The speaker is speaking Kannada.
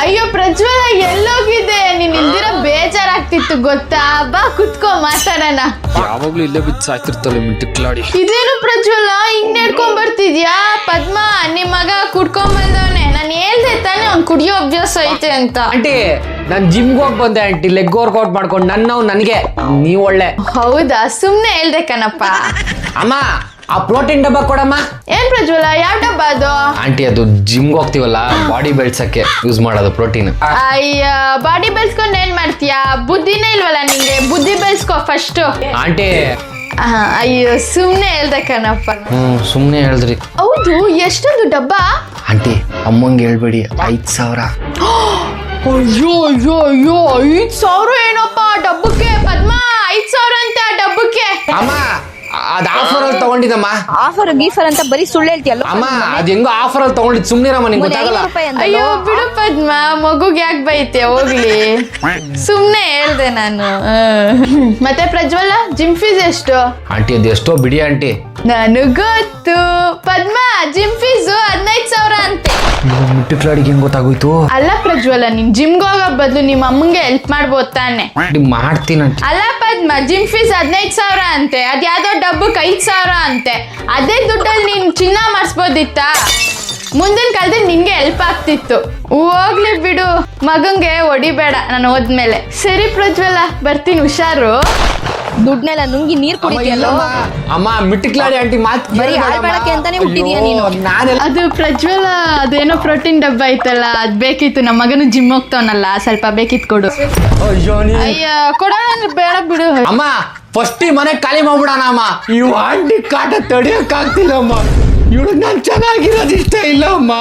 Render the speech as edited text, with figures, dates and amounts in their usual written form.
ಅಯ್ಯೋ ಪ್ರಜ್ವಲ ಎಲ್ಲೋಗಿದೆ, ನೀನ್ ಇಲ್ದಿರ ಬೇಜಾರಾಗ್ತಿತ್ತು ಗೊತ್ತಾ. ಬಾ ಕುತ್ಕೋ ಮಾತಾಡೋಣ. ಯಾವಾಗ್ಲೂ ಇಲ್ಲೇ ಬಿದ್ದು ಸಾಯ್ತಿರ್ತಾಳೆ ಮಿಟ್ಟಿಕ್ಲಾಡಿ. ಇದೇನು ಪ್ರಜ್ವಲ ಹಿಂಗ್ ನಡ್ಕೊಂಡ್ ಬರ್ತಿದ್ಯಾ? ಪದ್ಮ ನಿಮ್ ಮಗ ಕುಡ್ಕೊಂಬಂದವನೆ. ನಾನು ಹೇಳ್ದೆ ತಾನೆ ಅವ್ನ್ ಕುಡಿಯೋ ಅಭ್ಯಾಸ ಐತೆ ಅಂತ. ಆಂಟಿ ನಾನ್ ಜಿಮ್ಗೆ ಹೋಗಿ ಬಂದೆ ಆಂಟಿ, ಲೆಗ್ ವರ್ಕೌಟ್ ಮಾಡ್ಕೊಂಡು ನನಗೆ ನೀವ್ ಒಳ್ಳೆ. ಹೌದಾ, ಸುಮ್ನೆ ಹೇಳ್ದೆ ಕಣಪ್ಪ. ಅಮ್ಮ ಆ ಪ್ರೋಟೀನ್ ಡಬ್ಬ ಕೊಡಮ್ಮ. ಏನ್ ಪ್ರಜ್ವಲ, ಯಾವ ಡಬ್ಬ ಅದು? ಆಂಟಿ ಅದು ಜಿಮ್ಗೆ ಹೋಗ್ತೀವಲ್ಲ ಬಾಡಿ ಬೆಳ್ಸಕ್ಕೆ ಯೂಸ್ ಮಾಡೋದು ಪ್ರೋಟೀನ್. ಅಯ್ಯ, ಬಾಡಿ ಬೆಳ್ಸ್ಕೊಂಡ್ ಏನ್ ಮಾಡ್ತೀಯಾ? ಬುದ್ಧಿನೇ ಇಲ್ವಲ್ಲ ನಿಂಗೆ, ಬುದ್ಧಿ ಬೆಳ್ಸ್ಕೊ ಫಸ್ಟ್. ಆಂಟಿ ಅಯ್ಯೋ ಸುಮ್ನೆ ಹೇಳ್ದೆ ಕಣಪ್ಪ. ಸುಮ್ನೆ ಹೇಳಿದ್ರಿ. ಹೌದು, ಎಷ್ಟೊಂದು ಡಬ್ಬ? ಆಂಟಿ ಅಮ್ಮಂಗೆ ಹೇಳ್ಬೇಡಿ, 5,000. ಅಯ್ಯೋ ಅಯ್ಯೋ ಅಯ್ಯೋ, 5,000 ಏನಪ್ಪ ಡಬ್ಬಕ್ಕೆ? ಪದ್ಮ 5,000 ಅಂತೆ ಆ ಡಬ್ಬಕ್ಕೆ. ಅಮ್ಮ ಅದ್ ಆಫರ್ ಅಲ್ಲಿ ತಗೊಂಡಿದ್ದಮ್ಮ. ಆಫರ್ ಗೀಫರ್ ಅಂತ ಬರೀ ಸುಳ್ಳು ಹೇಳ್ತೀಯಲ್ಲ. ಅಮ್ಮ ಅದ್ ಹೆಂಗೋ ಆಫರ್ ಅಲ್ಲಿ ತಗೊಂಡಿದ್, ಸುಮ್ನಿರಮ್ಮ, ನಿಂಗೆ ಗೊತ್ತಾಗಲ್ಲ. ಅಯ್ಯೋ ಬಿಡು ಪದ್ಮ, ಮಗುಗೆ ಯಾಕೆ ಬೈತೆ, ಹೋಗ್ಲಿ. ಸುಮ್ನೆ ಹೇಳ್ದೆ ನಾನು. ಮತ್ತೆ ಪ್ರಜ್ವಲ, ಜಿಮ್ ಫೀಸ್ ಎಷ್ಟು? ಆಂಟಿ ಅದು ಎಷ್ಟೋ ಬಿಡಿ ಆಂಟಿ. ನನಗ್ ಗೊತ್ತು ಪದ್ಮ, ಜಿಮ್ ಫೀಸು 15,000 ಅಂತೆ. ಮಿಟ್ಟಿಕ್ಲಾಡಿಗೆ ಹೆಂಗ್ ಗೊತ್ತಾಗೋಯ್ತು? ಅಲ್ಲ ಪ್ರಜ್ವಲ, ನೀನ್ ಜಿಮ್ಗೆ ಹೋಗೋ ಬದಲು ನಿಮ್ಮ ಅಮ್ಮಂಗೆ ಹೆಲ್ಪ್ ಮಾಡ್ಬೋದು ತಾನೆ. ಮಾಡ್ತೀನಿ ಆಂಟಿ. ಅಲ್ಲ ಪದ್ಮ, ಜಿಮ್ ಫೀಸ್ 15,000 ಅಂತೆ, ಅದ್ ಯಾವ್ದೋ ಡಬ್ಬಕ್ಕೆ 5,000 ಅಂತೆ. ಅದೇ ದುಡ್ಡಲ್ಲಿ ನೀನ್ ಚಿನ್ನ ಮಾಡಿಸ್ಬೋದಿತ್ತ? ಮುಂದಿನ ಕಾಲದಲ್ಲಿ ನಿನ್ಗೆ ಹೆಲ್ಪ್ ಆಗ್ತಿತ್ತು. ಹೋಗ್ಲಿ ಬಿಡು, ಮಗಂಗೆ ಹೊಡಿಬೇಡ ನಾನು ಹೋದ್ಮೇಲೆ. ಸರಿ ಪ್ರಜ್ವಲ, ಬರ್ತೀನಿ, ಹುಷಾರು. ದುಡ್ನೆಲ್ಲ ನುಂಗಿ ನೀರ್ ಕುಡಿತೀಯಲ್ಲ. ಅಮ್ಮ ಮಿಟ್ಟಿಕ್ಲಾಡಿ ಆಂಟಿ ಮಾತು ಬರೀ ಆಳ್ಬೇಡಕ್ಕೆ ಅಂತಾನೆ ಹುಟ್ಟಿದೀಯ ನೀನು. ಅದು ಪ್ರಜ್ವಲ, ಅದೇನೋ ಪ್ರೋಟೀನ್ ಡಬ್ಬ ಐತಲ್ಲ, ಅದ್ ಬೇಕಿತ್ತು. ನಮ್ಮ ಮಗನು ಜಿಮ್ ಹೋಗ್ತಾವನಲ್ಲ, ಸ್ವಲ್ಪ ಬೇಕಿತ್ತು, ಕೊಡು. ಅಯ್ಯ ಕೊಡೋಣ ಅಂದ್ರೆ ಬೇಡ ಬಿಡು. ಅಮ್ಮ ಫಸ್ಟ್ ಈ ಮನೆ ಖಾಲಿ ಮಾಡ್ಬಿಡೋಣ ಅಮ್ಮ. ಇವ್ ಆಂಟಿ ಕಾಟ ತಡಿಯಕ್ ಆಗ್ತಿಲ್ಲಮ್ಮ. ಇವಳು ನಾನ್ ಚೆನ್ನಾಗಿರೋದು ಇಷ್ಟ ಇಲ್ಲ ಅಮ್ಮ.